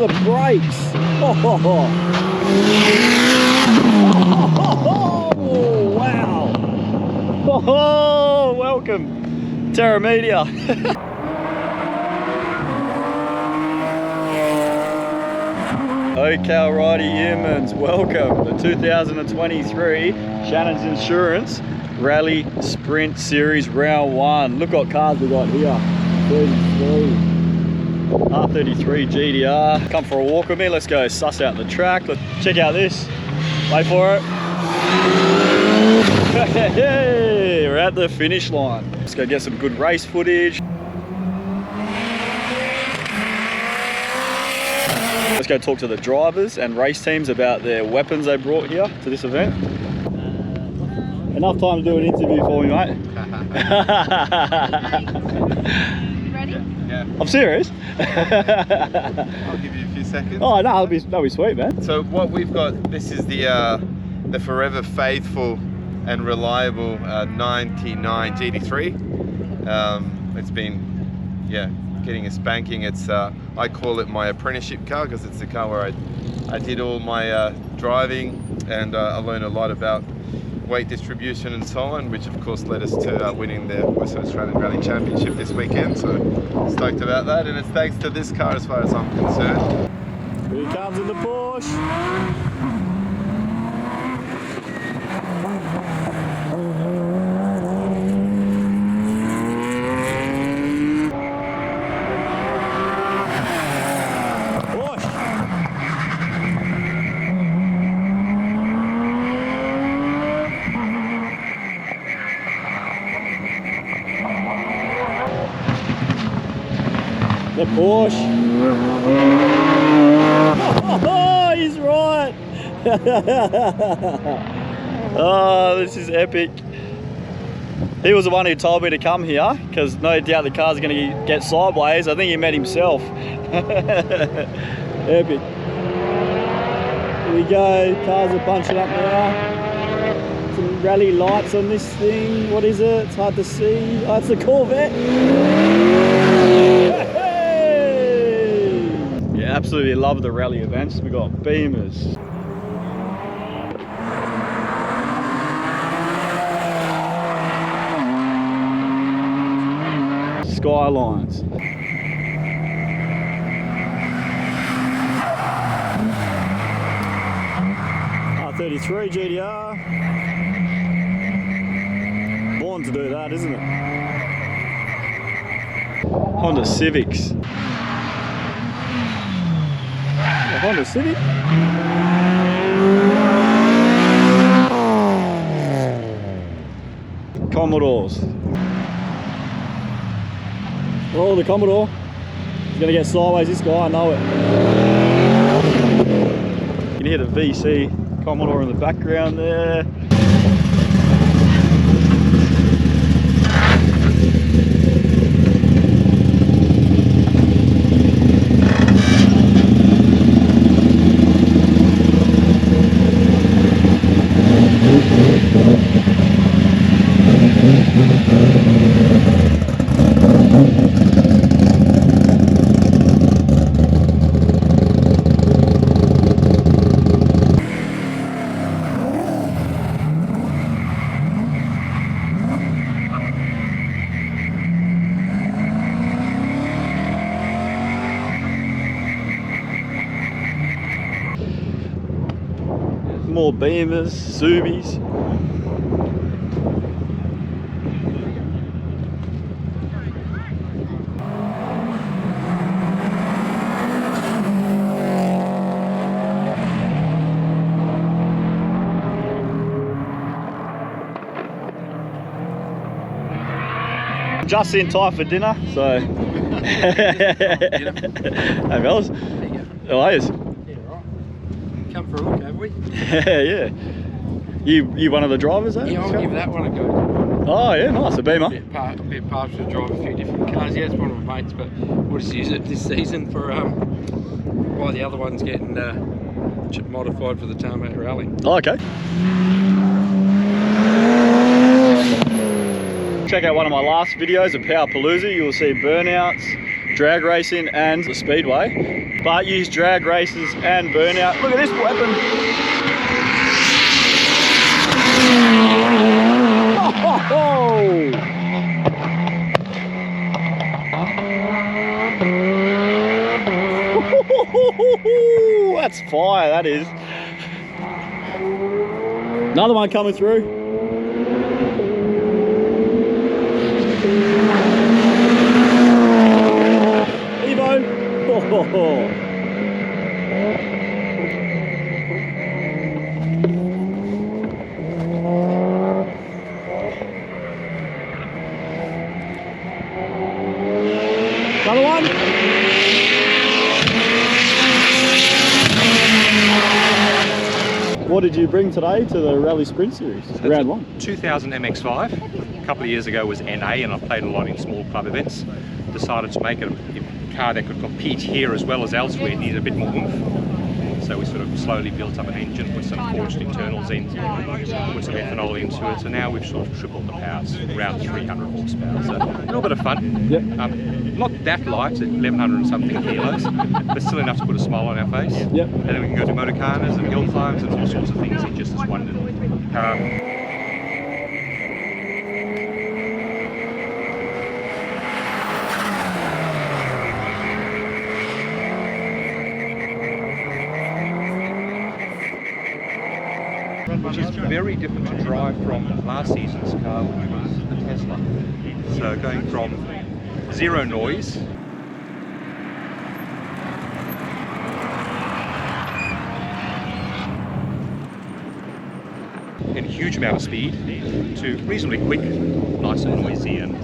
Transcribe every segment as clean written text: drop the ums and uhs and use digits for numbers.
the brakes. Oh, wow. Oh, welcome, Terra Media. Okay, alrighty humans, welcome. The 2023 Shannons Insurance Rallysprint Series Round 1. Look what cars we got here. 33. R33 GDR. Come for a walk with me. Let's go suss out the track. Let's check out this. Wait for it. Hey, we're at the finish line. Let's go get some good race footage. Let's go talk to the drivers and race teams about their weapons they brought here to this event. Enough time to do an interview for me, mate. You ready? Yeah. I'm serious. I'll give you a few seconds. Oh no, that'll be sweet, man. So what we've got, this is the forever faithful and reliable 99 GT3. It's been, yeah, getting a spanking. It's I call it my apprenticeship car because it's the car where I did all my driving, and I learned a lot about weight distribution and so on, which of course led us to winning the Western Australian Rally Championship this weekend. So stoked about that, and it's thanks to this car as far as I'm concerned. Here he comes in the Porsche. The Porsche. Oh, he's right. Oh, this is epic. He was the one who told me to come here because no doubt the car's going to get sideways. I think he met himself. Epic. Here we go. Cars are bunching up now. Some rally lights on this thing. What is it? It's hard to see. Oh, it's a Corvette. Absolutely love the rally events. We got Beamers. Skylines. R33 GDR. Born to do that, isn't it? Honda Civics. Honda Civic. Commodores. Oh, the Commodore. He's gonna get sideways, this guy, I know it. You can hear the VC Commodore in the background there. More Beamers, Subis. Just in time for dinner, so. Hey, fellas. How are you? Come for a look, have we? Yeah. You one of the drivers, eh? Yeah, I'll give that one a go. Oh yeah, nice, a Beamer. A bit partial to drive a few different cars. Yeah, it's one of my mates, but we'll just use it this season for while the other one's getting modified for the Tarmac Rally. Oh, okay. Check out one of my last videos of Power Palooza. You will see burnouts, drag racing and the speedway. but use drag races and burnout. Look at this weapon. Oh! That's fire, that is. Another one coming through. Evo. Oh. Another one. What did you bring today to the Rally Sprint Series? So Round one. 2000 MX-5. A couple of years ago was NA, and I played a lot in small club events. Decided to make it a car that could compete here as well as elsewhere. It needed a bit more oomph. So we sort of slowly built up an engine, put some forged internals in, put some ethanol into it. So now we've sort of tripled the power, around 300 horsepower. So a little bit of fun. Yep. Not that light, at 1100 and something kilos, but still enough to put a smile on our face. Yep. And then we can go to motorcarnas and hill climbs and all sorts of things in just this one little car. Which is very different to drive from last season's car, which was the Tesla. So going from zero noise and huge amount of speed to reasonably quick, nice and noisy, and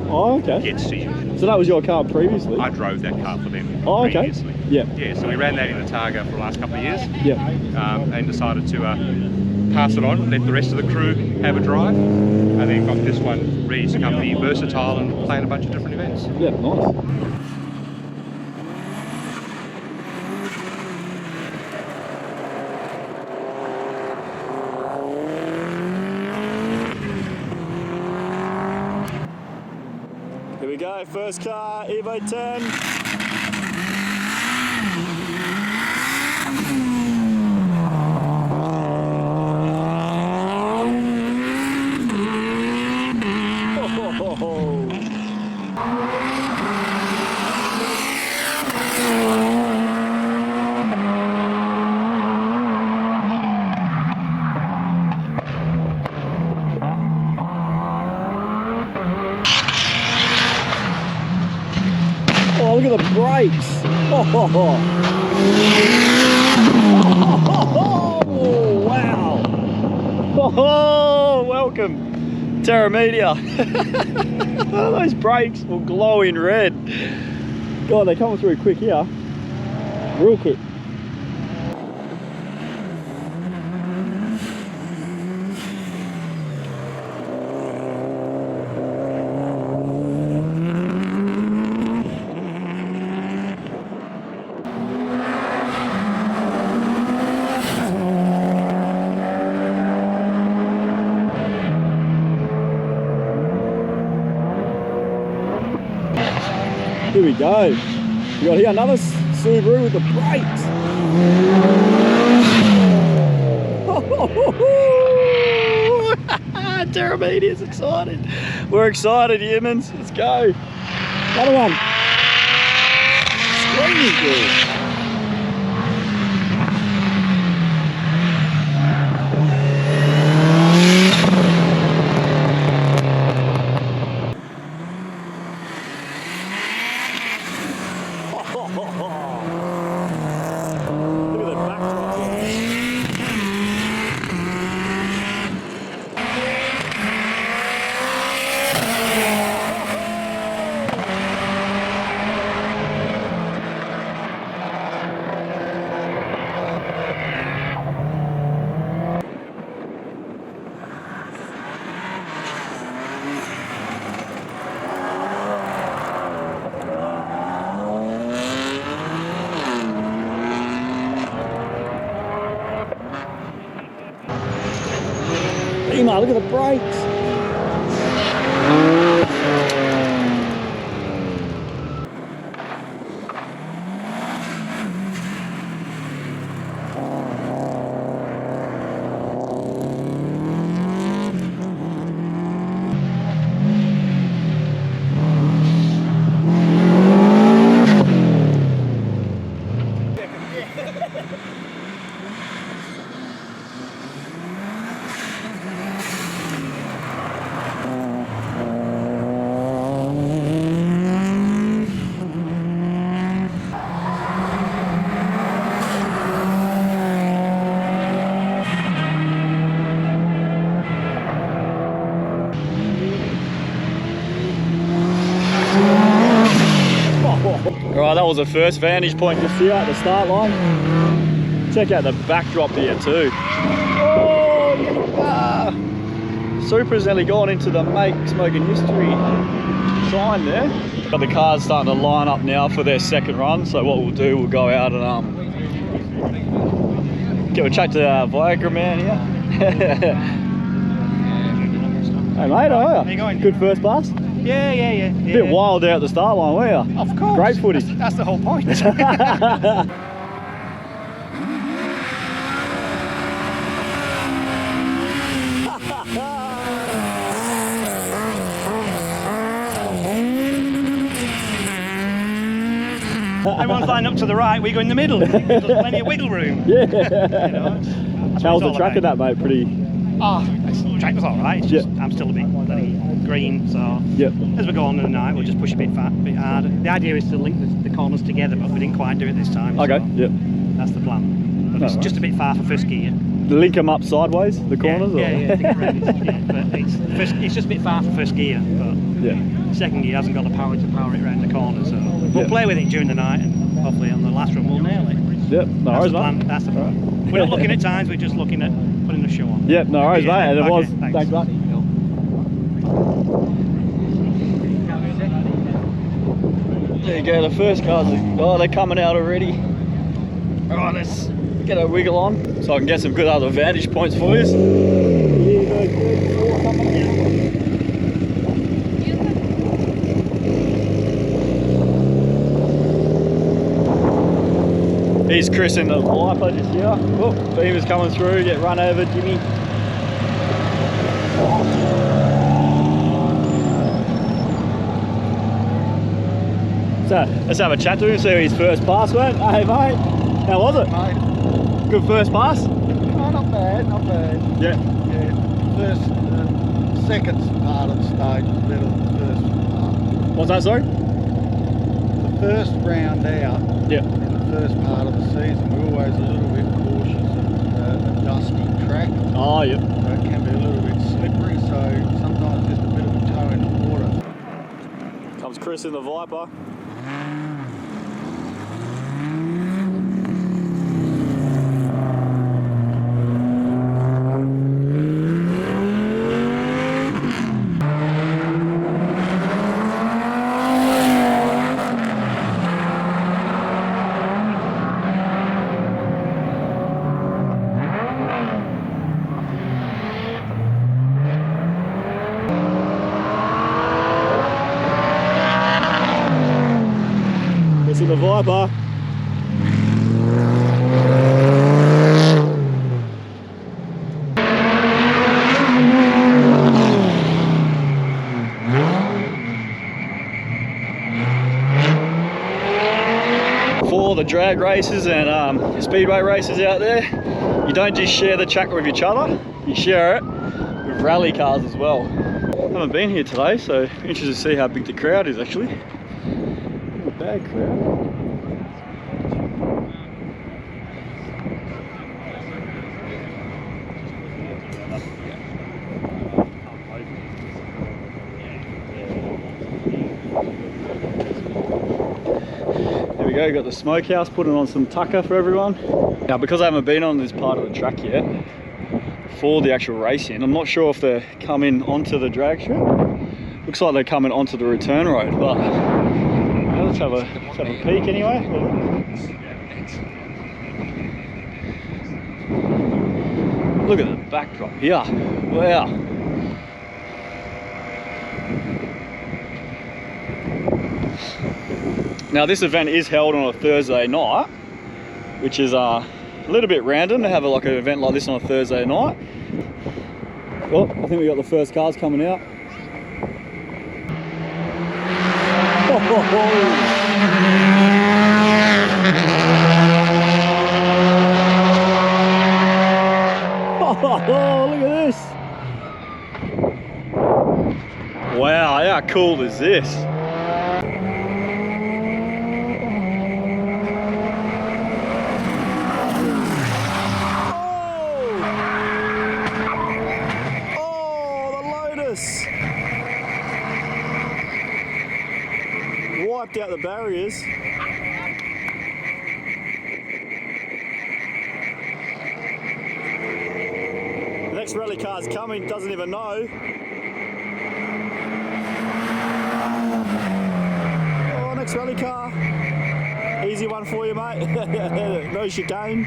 Oh, okay. gets to you. So that was your car previously? I drove that car for them Oh, okay. previously. Yeah. Yeah, so we ran that in the Targa for the last couple of years. Yeah. And decided to pass it on, let the rest of the crew have a drive, and then got this one ready to come be versatile and play in a bunch of different events. Yeah, nice. Here we go, first car, Evo 10. Oh, look at the brakes! Oh, wow! Oh, welcome, Terra Media. Oh, those brakes will glow in red. God, they're coming through quick here. Real quick. Here we go. We got here another Subaru with the brakes. Terra Media's excited. We're excited, humans. Let's go. Another one. Screaming good. Look at that backdrop. Look at the brakes. Right, that was the first vantage point just here at the start line. Check out the backdrop here too. Oh, Supra's nearly gone into the make smoking history sign there. But the cars starting to line up now for their second run. So what we'll do, we'll go out and give a chat to Viagra man here. Hey mate, how are you? Going? Good first pass? Yeah. Bit wild there at the start line, weren't you? Of course. Great footage. That's the whole point. Everyone's lined up to the right, we go in the middle. There's plenty of wiggle room. Yeah. You know, How's the track of that, mate? Pretty. The track was alright, it's just I'm still a bit bloody green, so as we go on in the night we'll just push a bit harder. The idea is to link the corners together, but we didn't quite do it this time. Okay, so that's the plan. But it's just a bit far for first gear. Link them up sideways, the corners? Yeah, but it's just a bit far for first gear, but second gear hasn't got the power to power it around the corner, so we'll play with it during the night and hopefully on the last run we'll nail it. Yep, no worries, mate. That's the plan. We're not looking at times, we're just looking at putting the show on. Yep, no worries, mate. And it was. Thanks, mate. There you go, the first cars they're coming out already. Alright, let's get a wiggle on so I can get some good other vantage points for you. Here's Chris in the Viper just here. Oh, Beamer's coming through, get run over, Jimmy. So let's have a chat to him, see how his first pass went. Hey mate, how was it? Mate. Good first pass? Oh, not bad, not bad. Yeah. First, second part of the stage was better than the first part. What's that, sorry? The first round out in the first part of the season, we're always a little bit cautious of a dusty track. Oh, yeah. So it can be a little bit slippery, so sometimes just a bit of a toe in the water. Comes Chris in the Viper. In the Viper. For the drag races and speedway races out there, you don't just share the track with each other, you share it with rally cars as well. I haven't been here today, so interested to see how big the crowd is actually. Bad crowd. There we go, got the smokehouse putting on some tucker for everyone. Now because I haven't been on this part of the track yet for the actual racing, I'm not sure if they're coming onto the drag strip. Looks like they're coming onto the return road, but let's have a peek anyway. Look at the backdrop here. Wow. Now this event is held on a Thursday night, which is a little bit random to have like an event like this on a Thursday night. Well, I think we got the first cars coming out. Oh, look at this. Wow, how cool is this? Wiped out the barriers. Next rally car's coming, doesn't even know. Oh, next rally car. Easy one for you, mate. No chicane.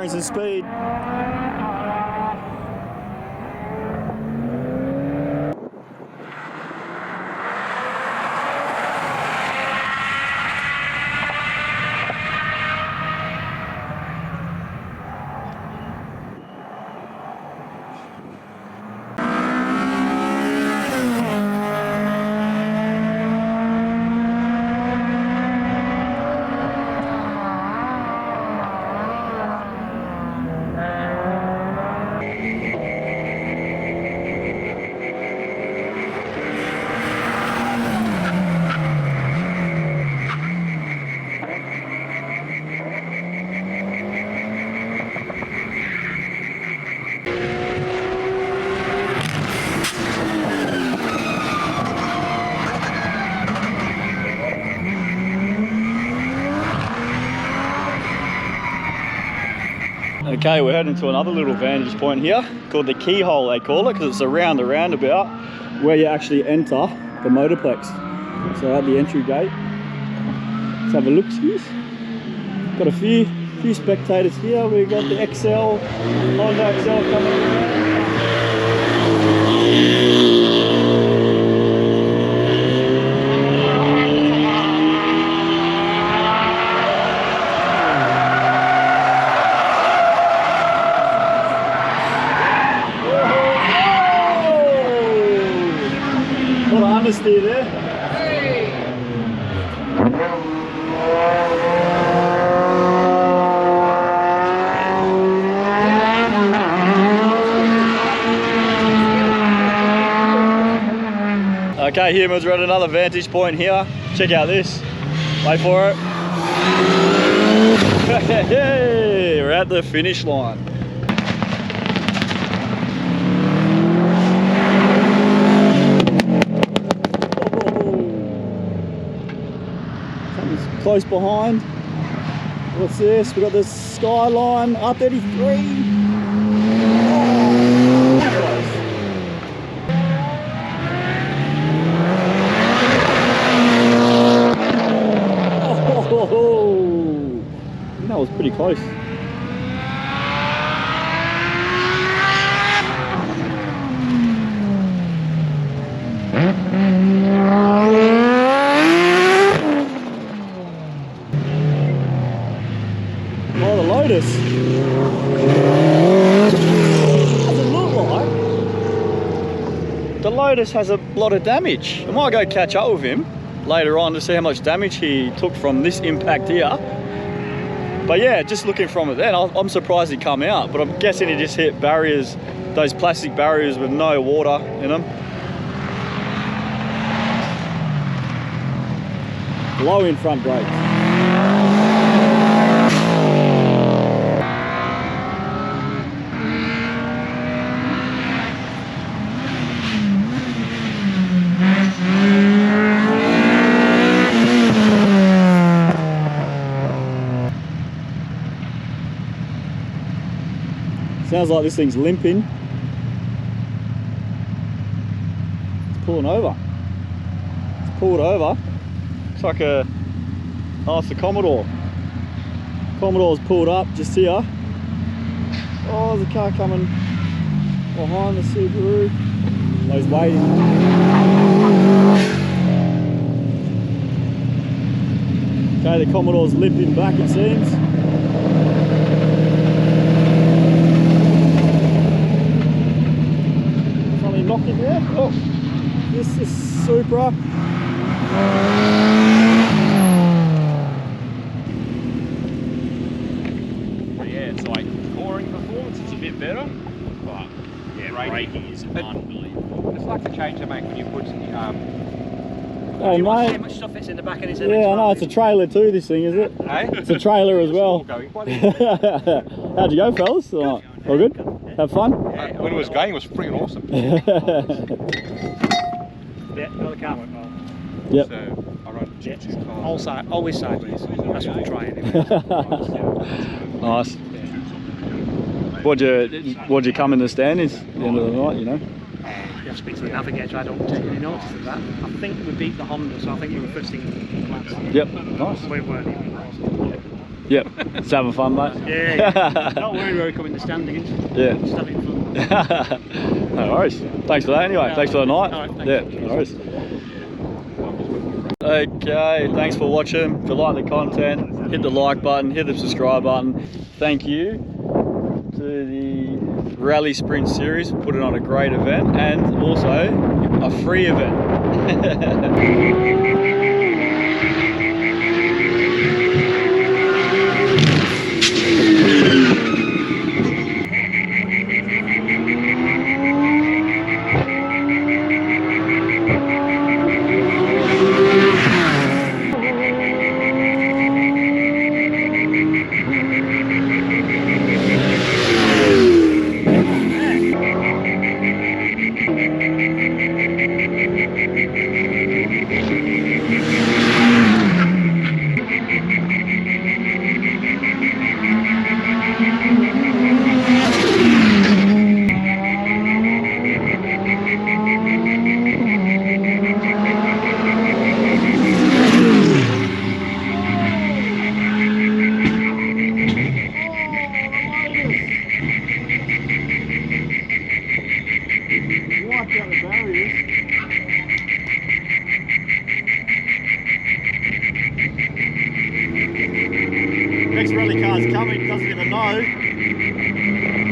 Some speed. Okay, we're heading to another little vantage point here called the keyhole, they call it, because it's around the roundabout where you actually enter the motorplex. So at the entry gate, let's have a look. Got a few spectators here. We've got the Honda XL coming around. Stay there. Okay, humans, we're at another vantage point here. Check out this. Wait for it. Hey, we're at the finish line. Close behind. What's this? We've got the Skyline R33. Oh, that was pretty close. Oh, the Lotus. What does it look like? The Lotus has a lot of damage. I might go catch up with him later on to see how much damage he took from this impact here. But yeah, just looking from it then, I'm surprised he come out, but I'm guessing he just hit barriers, those plastic barriers with no water in them. Low in front brakes. Sounds like this thing's limping. It's pulling over. It's pulled over. Looks like a... oh, it's the Commodore. Commodore's pulled up just here. Oh, there's a car coming behind the Subaru. Oh, he's waiting. Okay, the Commodore's limping back, it seems. Something knocking there. Oh, this is Supra. better, but yeah, braking is unbelievable. It's like the change they make when you put Hey, See how mate. much stuff fits in the back of his Yeah, I know, it's a trailer too, this thing, is it? Hey? It's a trailer as well. Going quite easy. How'd you go, fellas? All good? Have fun? When it was going, it was freaking awesome. Yeah, no, the car went well. Yep. So I run Yeah. two cars. Always sideways. That's what we try anyway. Nice. What'd you come in the standings at the end of the night, you know? You have to speak to the navigator, I don't take any notice of that. I think we beat the Honda, so I think we were first in class. Yep, nice. We weren't even close. Yep, just having fun, mate. Yeah. Not worried where we come in the standings. Yeah. Just having fun. No worries. Thanks for that anyway. Yeah, Thanks for the night. all right, thank Yeah, you. no worries. Okay, thanks for watching. If you like the content, hit the like button, hit the subscribe button. Thank you to the Rallysprint Series for putting on a great event and also a free event. Next rally car's coming, doesn't even know.